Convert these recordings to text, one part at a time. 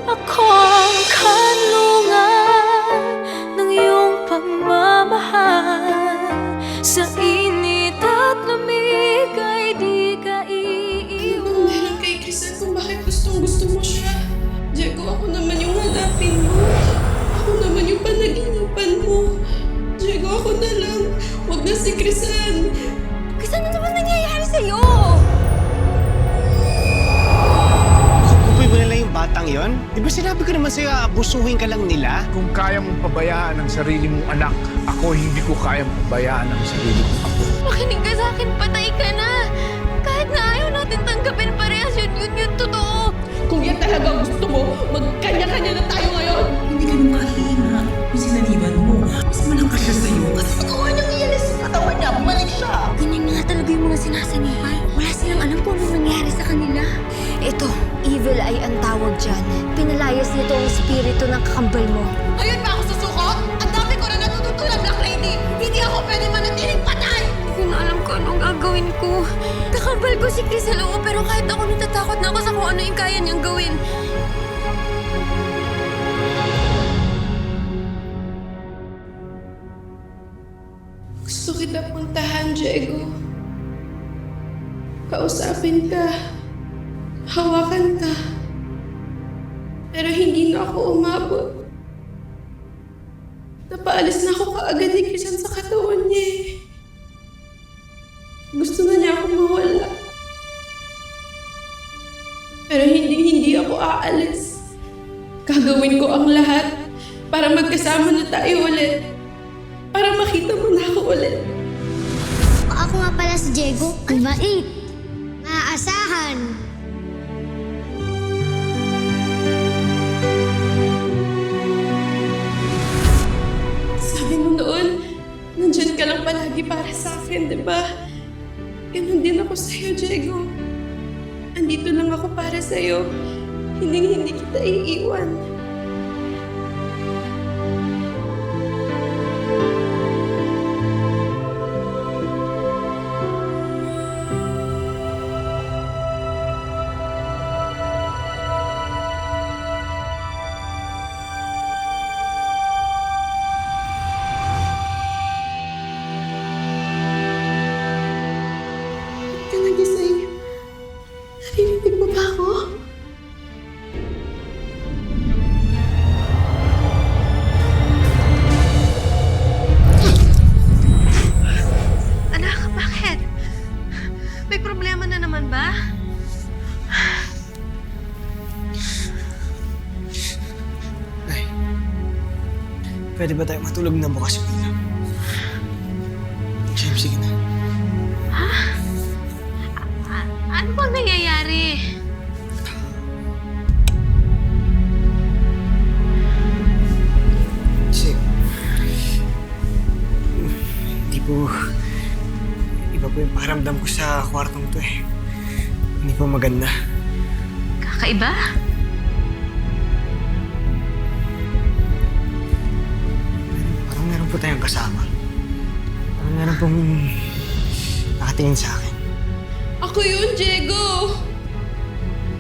Ako ang kanlungan ng iyong pagmamahal. Sa init at lamig ay di ka Ano bang meron kay Crisan kung bakit gustong-gusto mo siya? Diego, ako naman yung hanapin mo. Ako naman yung panaginipan mo. Diego, ako na lang. Huwag na si Crisan. Kasi ano naman nangyayari sa'yo? Kukupoy mo na lang yung batang yon? Di ba sinabi ko naman sa'yo, abusuhin ka lang nila? Kung kaya mong pabayaan ang sarili mong anak, ako hindi ko kayang pabayaan ang sarili kong apo. Makinig ka sa akin, patay ka na! Kahit na ayaw natin tanggapin parehas yun yung totoo! Kung yan talaga gusto mo, magkanya-kanya na tayo ngayon. Hindi ka naman mahina. Yung sinaliban mo, mas malakas siya sa'yo. At pagawa niyang iyalis sa katawan niya, bumalik siya. Ganyan nga talaga yung mga sinasaniban. Wala silang alam kung anong nangyari sa kanila. Ito, evil ay ang tawag dyan. Pinalayas nito ang espiritu ng kakambal mo. Ngayon ba ako susuko? Ang dami ko na natututunan, Black Lady. Hindi ako pwede manatiling patay. Hindi ko na alam kung anong gagawin ko. Kakambal ko si Chris sa loob, pero kahit ako natatakot na ako sa kung ano yung kaya niyang gawin. Gusto kita puntahan, Diego. Kausapin ka. Hawakan ka. Pero hindi na ako umabot. Napaalis na ako kaagad ni Crisan sa katawan niya eh. Gusto na niya ako mawala. Pero hindi ako aalis. Gagawin ko ang lahat para magkasama na tayo ulit. Para makita mo na ako ulit. Ako nga pala si Diego. Ang mait. Maaasahan. Sabi mo noon, nandyan ka lang palagi para sa akin, di ba? Ganon din ako sa'yo, Diego. Andito lang ako para sa'yo. Hindi kita iiwan. Talaga sa'yo. Narinig mo ba ako? Anak, bakit? May problema na naman ba? Ay, pwede ba tayo matulog na bukas yung ilaw? James, sige na. Ano bang nangyayari? Kasi, iba po yung pakiramdam ko sa kwartong to eh. Hindi po maganda. Kakaiba? Parang meron po tayong kasama. Parang meron pong nakatingin sa akin. Ako yun, Diego!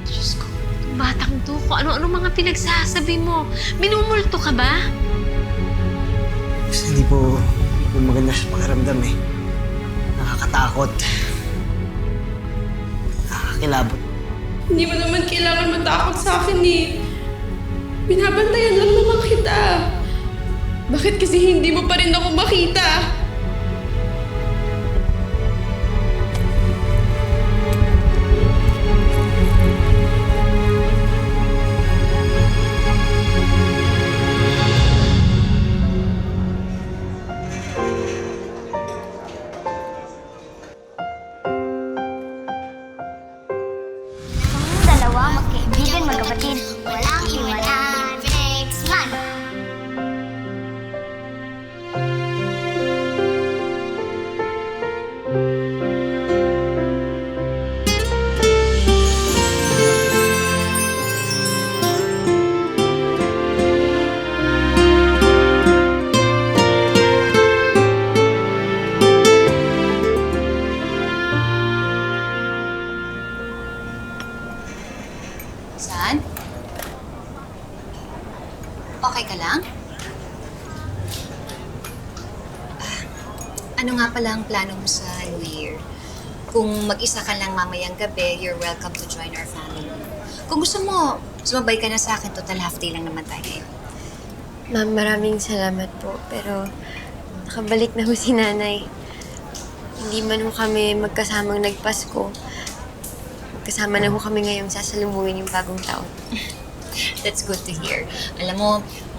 Diyos ko, itong batang to, kung ano-ano mga pinagsasabi mo. Minumulto ka ba? Kasi hindi po maganda sa pakiramdam eh. Nakakatakot. Nakakakilabot. Hindi mo naman kailangan matakot sa akin eh. Binabantayan lang naman kita. Bakit kasi hindi mo pa rin ako makita? Dalawa magkaibigan, magkapatid. Walang iwanan. Fix man. Okay ka lang? Ano nga pala ang plano mo sa New Year? Kung mag-isa ka lang mamayang gabi, you're welcome to join our family. Kung gusto mo, sumabay ka na sa akin. Total half day lang naman tayo ngayon. Ma'am, maraming salamat po. Pero nakabalik na ho si nanay. Hindi man ho kami magkasamang nagpasko. Kasama na ho kami ngayong sasalubungin yung bagong taon. That's good to hear. Alam mo,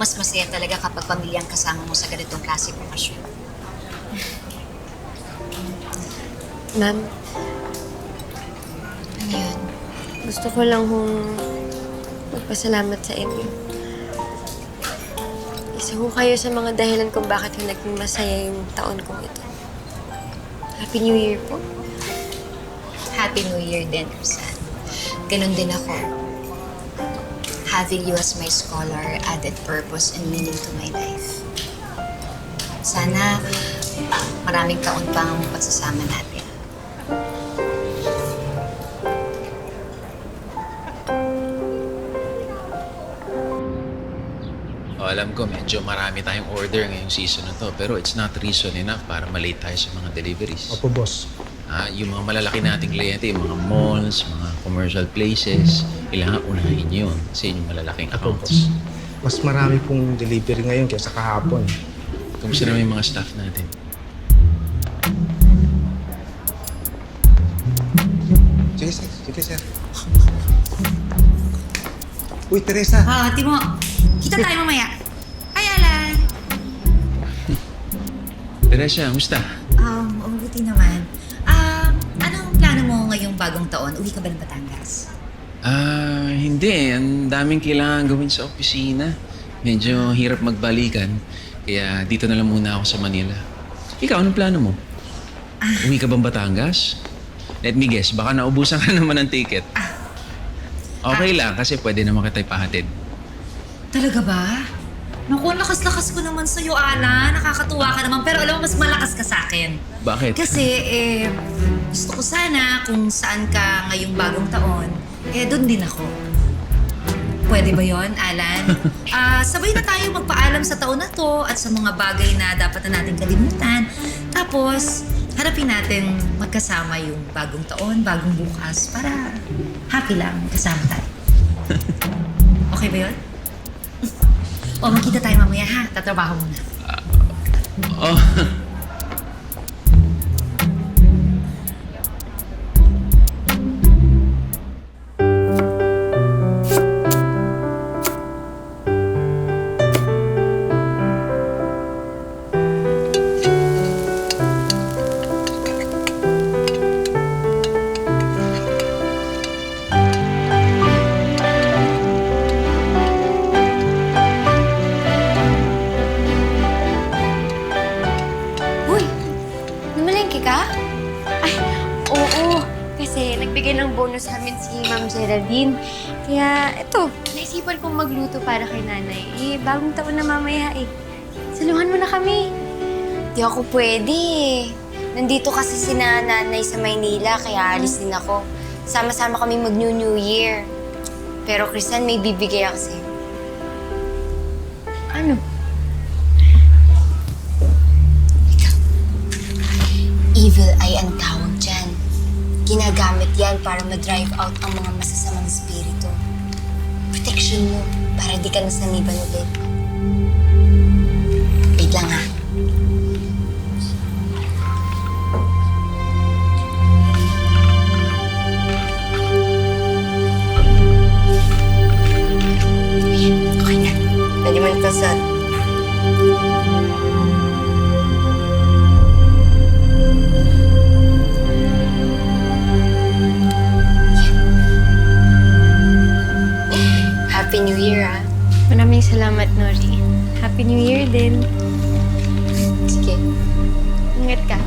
mas masaya talaga kapag pamilyang kasama mo sa ganitong klase ng okasyon. Ma'am, Ano yun? gusto ko lang hong magpasalamat sa inyo. Isa ho kayo sa mga dahilan kung bakit ho naging masaya yung taon kong ito. Happy New Year po. Happy New Year din, Rosan. Ganun din ako. Having you as my scholar added purpose and meaning to my life. Sana maraming taon pa ang pagsasama natin. Alam ko, medyo marami tayong order ngayong season na to. Pero it's not reason enough para malate tayo sa mga deliveries. Opo, boss. Yung mga malalaki nating kliyente, yung mga malls, mga commercial places, kailangan unahin nyo yun sa inyong malalaking Opo, accounts. boss. Mas marami pong delivery ngayon kaysa kahapon. Kumusta naman yung mga staff natin? Sige, sir. Sige, sir. Uy, Teresa. Timo, kita tayo mamaya. Hi, Alan! Teresa, kumusta? Mabuti naman. Anong plano mo ngayong bagong taon? Uwi ka ba ng Batangas? Hindi. Ang daming kailangan gawin sa opisina. Medyo hirap magbalikan. Kaya dito na lang muna ako sa Manila. Ikaw, anong plano mo? Uwi ka bang Batangas? Let me guess, baka naubusan ka naman ng ticket. Okay lang, kasi pwede naman kita ipahatid. Talaga ba? Naku, lakas-lakas ko naman sa'yo, Alan. Nakakatuwa ka naman. Pero alam mo, mas malakas ka sa akin. Bakit? Kasi, gusto ko sana kung saan ka ngayong bagong taon, doon din ako. Pwede ba yon, Alan? Sabay na tayo magpaalam sa taon na to at sa mga bagay na dapat na natin kalimutan. Tapos, harapin natin magkasama yung bagong taon, bagong bukas, para happy lang kasama tayo. Okay ba yun? Magkita tayo mamaya ha. Tatrabaho muna. Oh. Uy, namalengke ka? Ay, oo. Kasi nagbigay ng bonus sa amin si Ma'am Geraldine. Kaya eto, naisipan kong magluto para kay nanay. Bagong taon na mamaya eh. Saluhan mo na kami. Di ako pwede. Nandito kasi si nanay sa Maynila, kaya alis din ako. Sama-sama kami mag-New Year. Pero Christian, may bibigay ako sa'yo. Ano? Evil eye ang tawag dyan. Ginagamit yan para ma-drive out ang mga masasamang spirito. Protection mo para di ka nasaniban ulit. Wait lang ha. Ayan, okay na. Pwede mo nito sa... Happy New Year, ah. Maraming salamat, Nori. Happy New Year din. Sige. Ingat ka.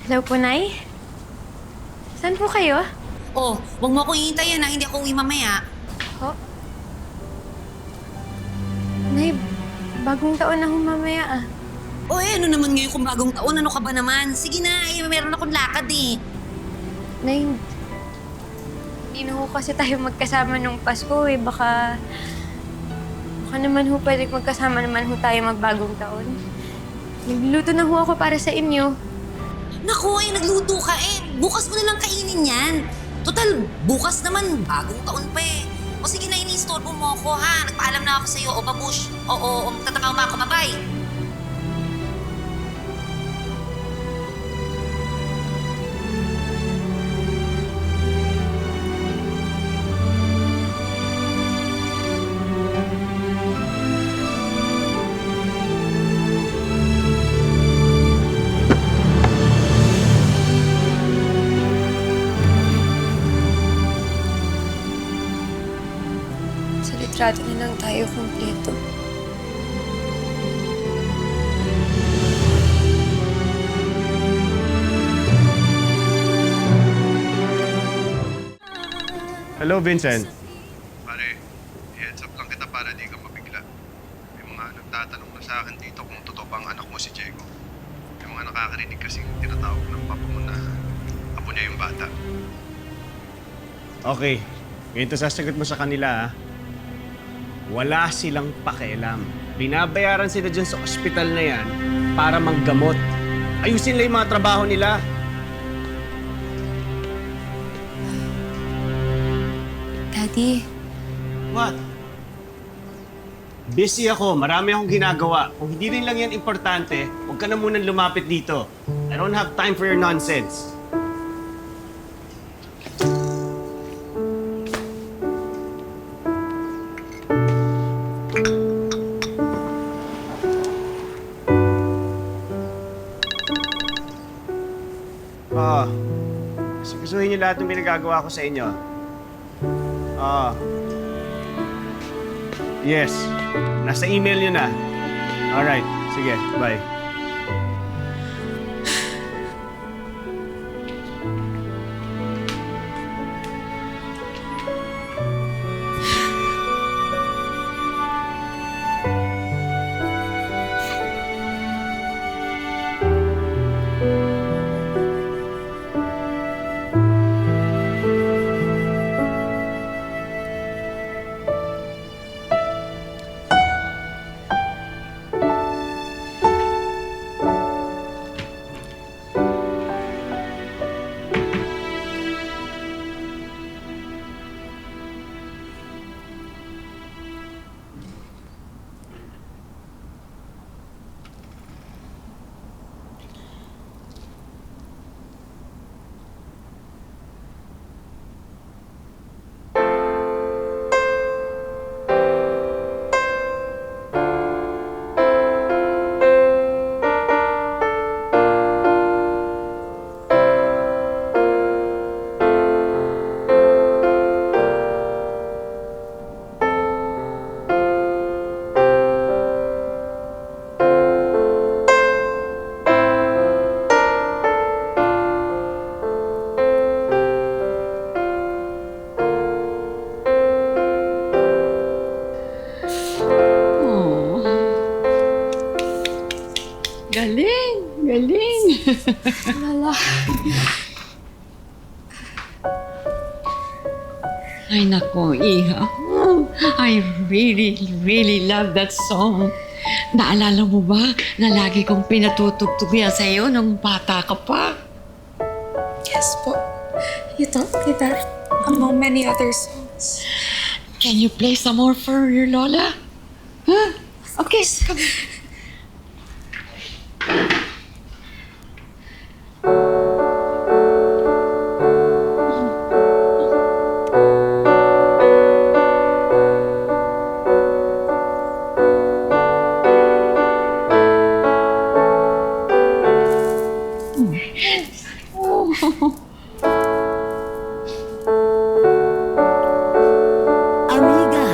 Hello po, Nay? Saan po kayo? Huwag mo akong iintayin na hindi ako uwi mamaya. Nay, bagong taon na ho mamaya ah. O ano naman ngayon kung bagong taon? Ano ka ba naman? Sige na, meron akong lakad eh. Nay, hindi na ho kasi tayo magkasama nung Pasko eh. Baka naman ho pwede magkasama naman ho tayo magbagong taon. Nagluto na ho ako para sa inyo. Naku, nagluto ka eh. Bukas mo na lang kainin yan. Total, bukas naman, bagong taon pa eh. O sige na, ini-istorbo mo ako ha. Nagpaalam na ako sa'yo. O babush. O magtatakaw mo ako. Bye-bye. Sa litrato na lang tayo kumpleto. Hello, Vincent. Pare, heads up lang kita para di ka mabigla. May mga nagtatanong na sa akin dito kung totoo bang anak mo si Diego. May mga nakakarinig kasing tinatawag ng papa mo na apo niya yung bata. Okay, ngayon to sasagot mo sa kanila, ha? Wala silang pakialam. Binabayaran sila dyan sa ospital na yan para manggamot. Ayusin lang yung mga trabaho nila. Daddy, What? Busy ako. Marami akong ginagawa. Kung hindi rin lang yan importante, huwag ka na munang lumapit dito. I don't have time for your nonsense. Gustuhin niyo lahat ng pinagagawa ko sa inyo. Yes. Nasa email niyo na. Alright. Sige. Bye. Ay, nako, Iha. I really love that song. Naalala mo ba na lagi kong pinatutugtog yan sa'yo nung bata ka pa? Yes po. You taught me that among many other songs. Can you play some more for your Lola? Huh? Okay, come on. Amiga.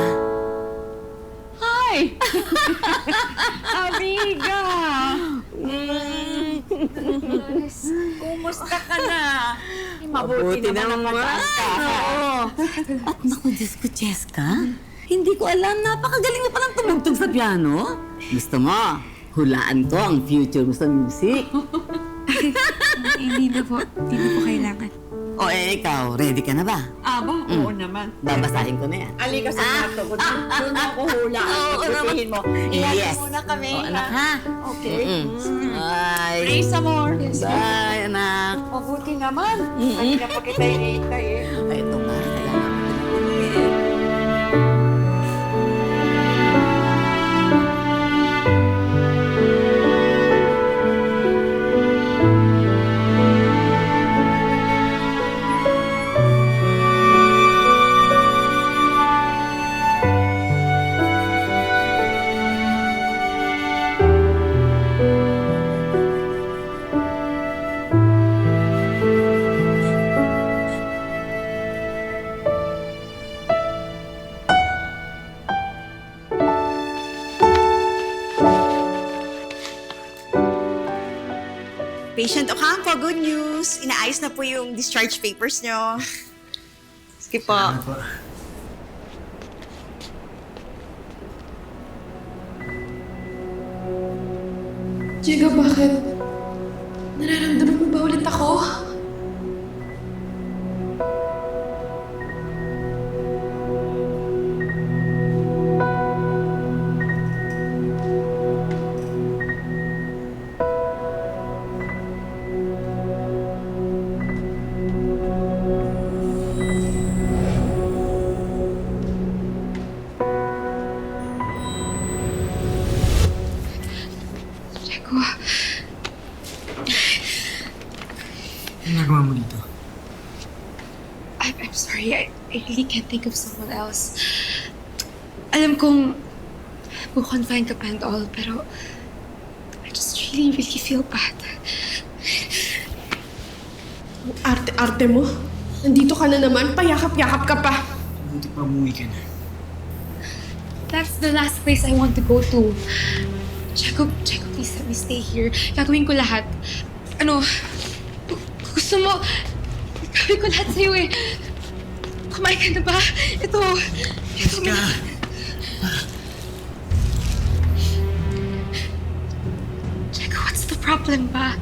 Hi! Amiga! Kumusta ka na? Mabuti naman nakataas ka. At naku, Diyos ko, Cheska. Hindi ko alam, napakagaling mo palang tumugtog sa piano. Gusto mo, Hulaan ko ang future mo sa music. Hindi na po kailangan. O ikaw, ready ka na ba? Aba, oo naman. Babasahin ko na yan. Alika sa kwarto ko. Doon ako hula. Oo naman. Sabihin mo. Yes. Iyan muna kami. O anak ha? Okay. Bye. Pray some more. Bye anak. Mabuti naman. Kanina pa kita hinihintay eh. Ay, ito nga. Kailangan ko. Patient Ocampo, good news. Inaayos na po yung discharge papers nyo. Sige po. Salamat po. Diego, bakit? Nararamdaman mo ba ulit ako? Diego, Ano nagawa mo dito? I'm sorry. I really can't think of someone else. Alam kong confine ka pa and all, pero I just really feel bad. Ang arte-arte mo. Nandito ka na naman, payakap-yakap ka pa. Buti pa umuwi ka na. That's the last place I want to go to. Diego, please let me stay here. Gagawin ko lahat. Ano, gusto mo, gagawin ko lahat sa'yo eh. Kumain ka na ba? Ito. Jessica! Diego, what's the problem ba?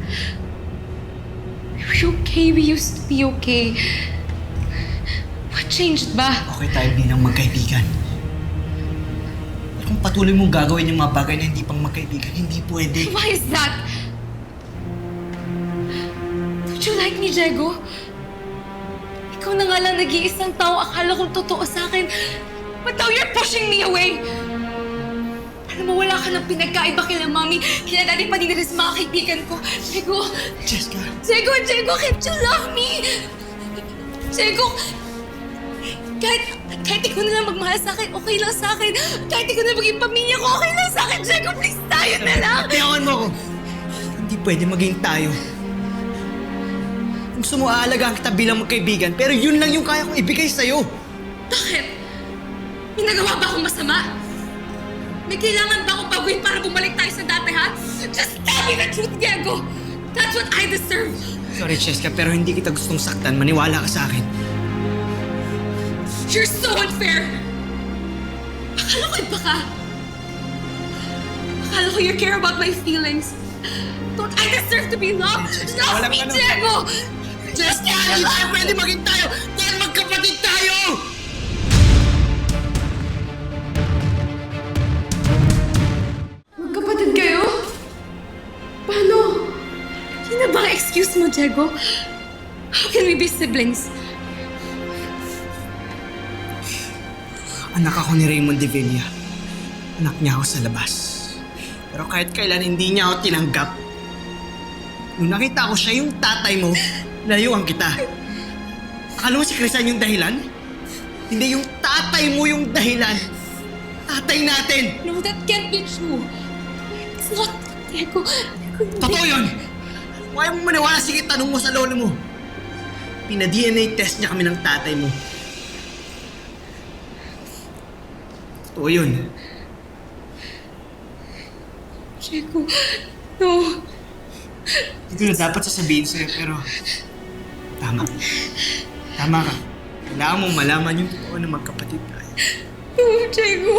We were okay. We used to be okay. What changed ba? Okay tayo bilang magkaibigan. Pero kung patuloy mong gagawin yung mga bagay na hindi pang magkaibigan, hindi pwede. Why is that? Don't you like me, Diego? Ikaw na nga lang nag-iisang tao akala kong totoo sa akin. But now you're pushing me away. Alam mo, wala ka ng pinagkaiba kila Mami, kila Daddy, pati na rin sa mga kaibigan ko. Diego! Jessica! Diego, can't you love me? Diego! Kahit ikaw na lang magmahal sa akin, okay lang sa akin. Kahit ikaw na maging pamilya ko, okay lang sa akin. Diego, please, tayo na lang! Tiyawan mo ako! Hindi pwede maging tayo. Gusto mo aalagaan kita bilang magkaibigan, pero yun lang yung kaya kong ibigay sa'yo. Bakit? May nagawa ba akong masama? May kailangan ba akong baguhin para bumalik tayo sa dati, ha? Just tell me the truth, Diego! That's what I deserve! Sorry, Jessica, pero hindi kita gustong saktan. Maniwala ka sa akin. You're so unfair! Akala ko iba ka. Akala ko you care about my feelings. Don't I deserve to be loved? Love me, Diego! Jessica, hindi tayo pwede maging tayo dahil magkapatid tayo! Magkapatid kayo? Paano? Yun na ba ang excuse mo, Diego? How can we be siblings? Anak ako ni Raymond de Villa. Anak niya ako sa labas. Pero kahit kailan hindi niya ako tinanggap. Nung nakita ko siya yung tatay mo, layuan kita. Akala mo si Crisan yung dahilan? Hindi, yung tatay mo yung dahilan. Tatay natin! No, that can't be true. It's not, Diego. Totoo yun! Huwag mo maniwala, sige, tanong mo sa lolo mo. Pina-DNA test niya kami ng tatay mo. Totoo yun. Diego, no. Hindi ko na dapat sasabihin sa'yo, pero tama. Tama ka. Kailangan mong malaman yung totoo na magkapatid tayo. No, Diego.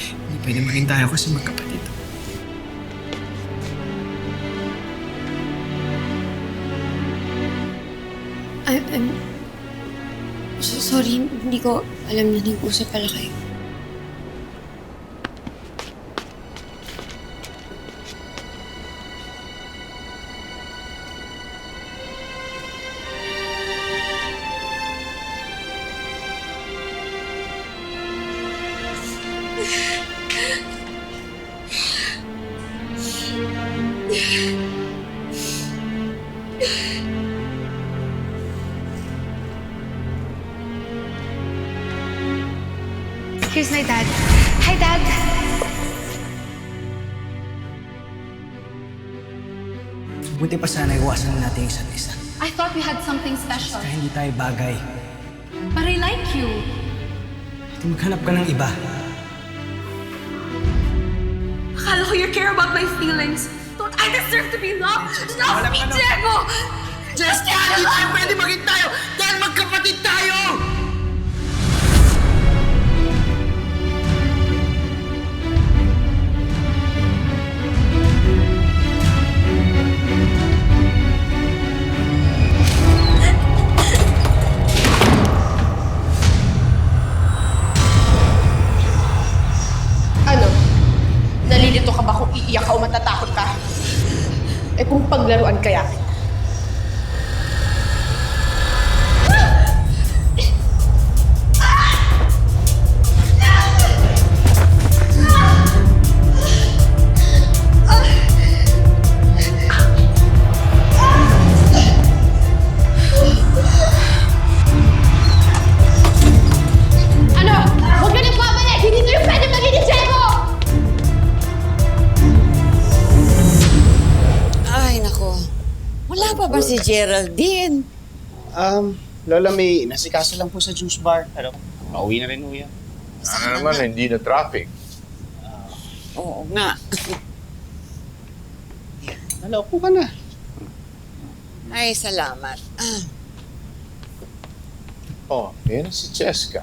Hindi pwede maging tayo kasi magkapatid. I'm so sorry, hindi ko alam na nag-usap pala kayo. Here's my dad. Hi, Dad! Buti pa sana iwasan natin yung isa't isa. I thought we had something special. Kaya hindi tayo bagay. But I like you. Hindi maghanap ka ng iba. Akala ko you care about my feelings. Don't I deserve to be loved? Love me, Diego! Jessica, hindi tayo pwede maging tayo dahil magkapatid tayo! Ano? Nalilito ka ba kung iiyak ka o matatakot ka? Eh kung paglaruan kaya kita. Ano? Huwag ka nagbabalik! Hindi kayo pwede magiging Diego! Ay, nako. Wala pa ba si Geraldine? Lola, may nasikaso lang po sa juice bar. Pero, pauwi na rin po yan. Ano naman, hindi na traffic. Oo nga. Hello, po ka na. Ay, salamat. Oh, yan si Cheska.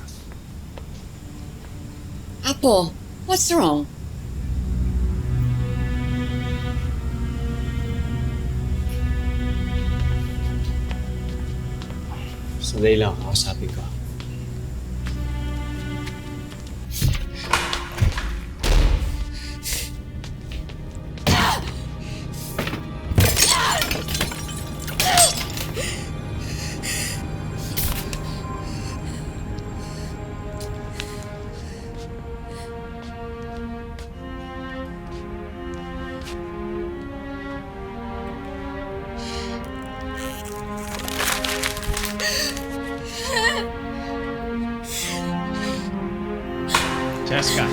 Apo, what's wrong? Sandali lang, kausapin ko. Jessica.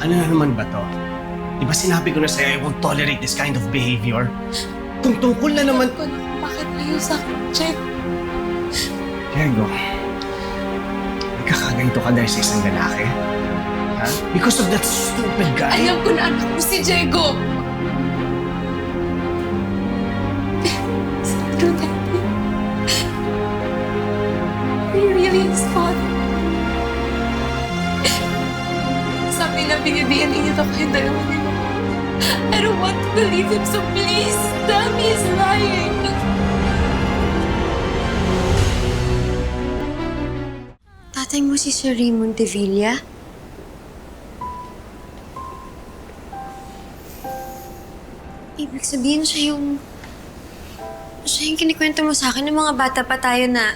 Ano na naman ba to? Di ba sinabi ko na sa'yo, I won't tolerate this kind of behavior? Kung tungkol na naman... Bakit ayaw sa akin, Jack? Diego, nagkakaganito ka dahil sa isang lalaki? Ha? Because of that stupid guy? Alam ko na anak mo si Diego! Is it true, Daddy? Are you really his father? Sabi na binibiyan niyo ito kayo dalawa nila. I don't want to believe him, so please tell me he's lying. Tatay mo si Sir Raymond de Villa? Ibig sabihin siya yung kinikwento mo sa akin ng mga bata pa tayo na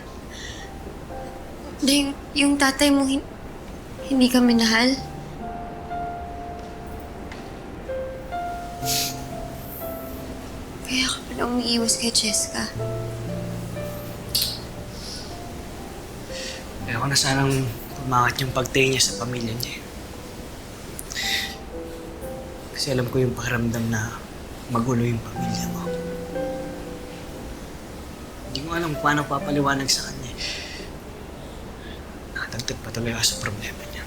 yung tatay mo hindi ka minahal? Kaya ka pala umiiwas kay Cheska. Ayoko na sanang pumangat yung pagtayo niya sa pamilya niya. Kasi alam ko yung pakiramdam na magulo yung pamilya mo. Hindi mo alam paano papaliwanag sa kanya. Nakatagtag pa tuloy ako sa problema niya.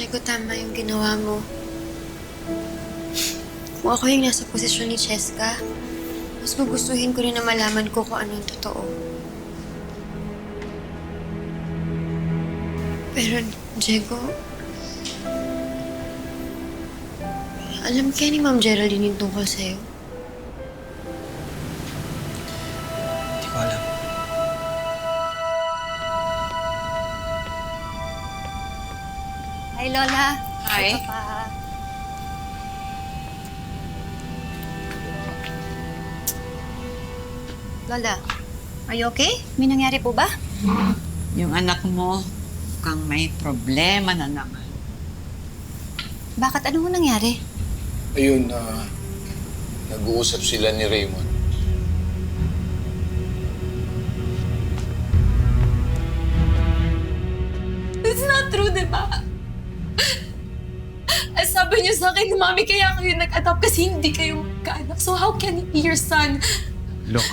Diego, tama yung ginawa mo. Kung ako yung nasa posisyon ni Cheska, mas gugustuhin ko rin na malaman ko kung ano yung totoo. Pero, Diego, alam kaya ni Ma'am Geraldine yung tungkol sa'yo? Hindi ko alam. Hi, Lola. Hi. Ito pa. Lola, are you okay? May nangyari po ba? Yung anak mo, mukhang may problema na naman. Bakit? Ano mo nangyari? Ayun, nag-uusap sila ni Raymond. It's not true, di ba? Sabi niyo sa akin, Mami, kaya kayo nag-adopt kasi hindi kayo magkaanak. So how can he be your son? Look,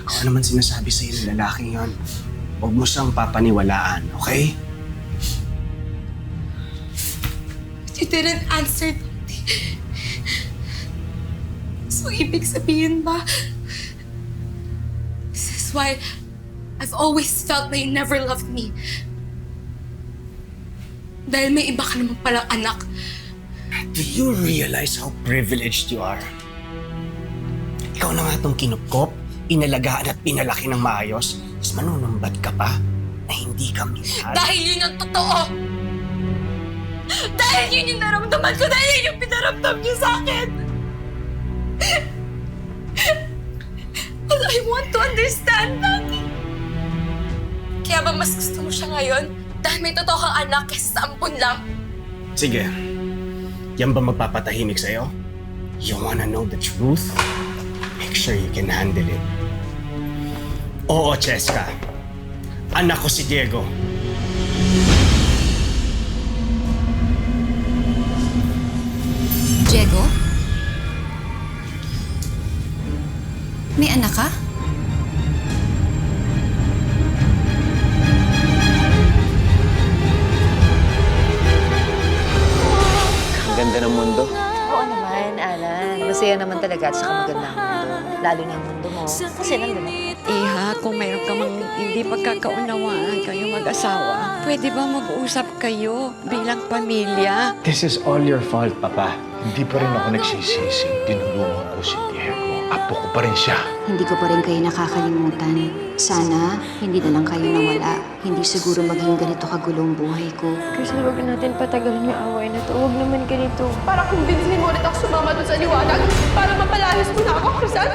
kung ano man sinasabi sa'yo ng lalaking yon, huwag mo siyang papaniwalaan, okay? You didn't answer. So ibig sabihin ba? This is why I've always felt na you never loved me. Dahil may iba ka naman palang anak. Do you realize how privileged you are? Ikaw na nga itong kinupkop, inalagaan at pinalaki ng maayos, tapos manunumbat ka pa na hindi ka minahal. Dahil yun ang totoo! Dahil yun yung naramdaman ko! Dahil yun yung pinaramdam niyo sa akin! And I want to understand that. Kaya ba mas gusto mo siya ngayon? Dahil may totoo kang anak kaysa sa ampun lang? Sige, yan ba magpapatahimik sa'yo? You wanna know the truth? Make sure you can handle it. Oo, Cheska. Anak ko si Diego. Diego? May anak ka? Ang ganda ng mundo. Oo naman, Alan. Masaya naman talaga at saka maganda ang mundo. Lalo na ang mundo mo. Kasi nandun ako. Iha, kung mayroon ka mang hindi pagkakaunawaan kayo mag-asawa, pwede ba mag-usap kayo bilang pamilya? This is all your fault, Papa. Hindi pa rin ako nagsisisi. Tinulungan ko si Diego. Apo ko pa rin siya. Hindi ko pa rin kayo nakakalimutan. Sana, hindi na lang kayo nawala. Hindi siguro maging ganito kagulong buhay ko. Kasi huwag natin patagalin yung away na to. Huwag naman ganito. Para kumbinsin mo ulit ako sumama doon sa liwanag para mapalayas mo na ako, Cruzan?